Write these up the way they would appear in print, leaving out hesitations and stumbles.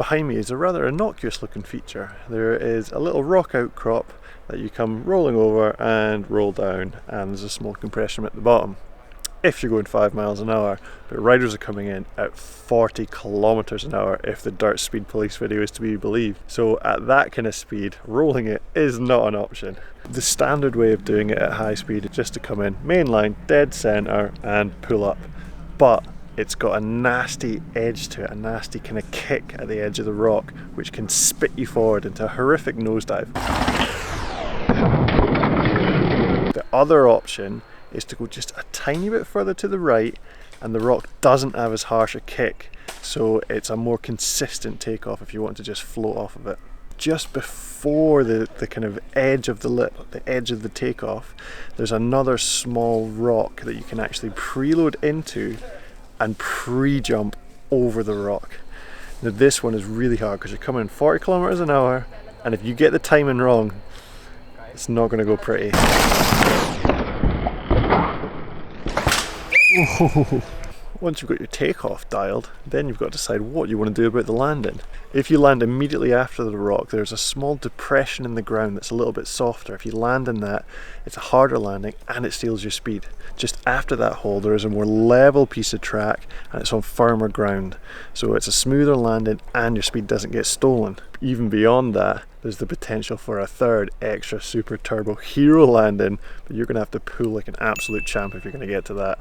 Behind me is a rather innocuous looking feature. There is a little rock outcrop that you come rolling over and roll down, and there's a small compression at the bottom if you're going 5 miles an hour, but riders are coming in at 40 kilometers an hour if the Dirt Speed Police video is to be believed. So at that kind of speed, rolling it is not an option. The standard way of doing it at high speed is just to come in, main line, dead center, and pull up. But it's got a nasty edge to it, a nasty kind of kick at the edge of the rock, which can spit you forward into a horrific nosedive. The other option is to go just a tiny bit further to the right, and the rock doesn't have as harsh a kick, so it's a more consistent takeoff if you want to just float off of it. Just before the kind of edge of the lip, the edge of the takeoff, there's another small rock that you can actually preload into and pre-jump over the rock. Now this one is really hard because you're coming in 40 kilometers an hour, and if you get the timing wrong, it's not going to go pretty. Once you've got your takeoff dialed, then you've got to decide what you want to do about the landing. If you land immediately after the rock, there's a small depression in the ground that's a little bit softer. If you land in that, it's a harder landing and it steals your speed. Just after that hole, there is a more level piece of track and it's on firmer ground. So it's a smoother landing and your speed doesn't get stolen. Even beyond that, there's the potential for a third extra super turbo hero landing, but you're going to have to pull like an absolute champ if you're going to get to that.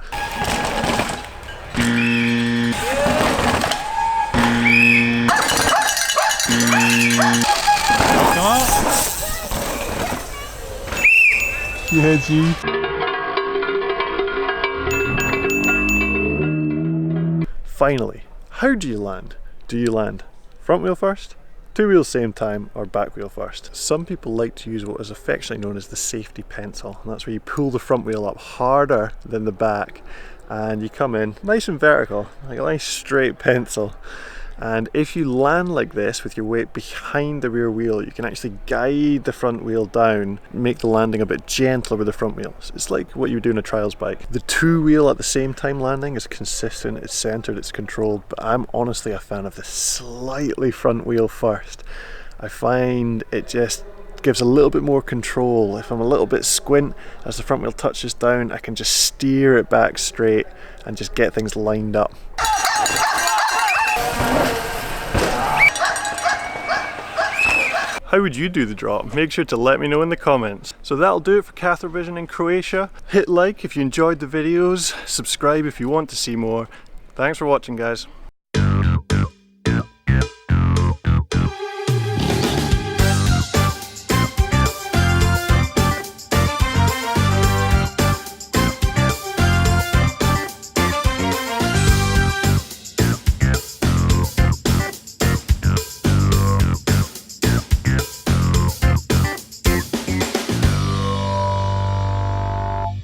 Yeah, G. Finally, how do you land? Do you land front wheel first, two wheels same time, or back wheel first? Some people like to use what is affectionately known as the safety pencil, and that's where you pull the front wheel up harder than the back and you come in nice and vertical, like a nice straight pencil. And if you land like this with your weight behind the rear wheel, you can actually guide the front wheel down, make the landing a bit gentler with the front wheels. It's like what you would do in a trials bike. The two wheel at the same time landing is consistent, it's centered, it's controlled, but I'm honestly a fan of the slightly front wheel first. I find it just gives a little bit more control. If I'm a little bit squint as the front wheel touches down, I can just steer it back straight and just get things lined up. How would you do the drop? Make sure to let me know in the comments. So that'll do it for Cathro Vision in Croatia. Hit like if you enjoyed the videos, subscribe if you want to see more. Thanks for watching, guys.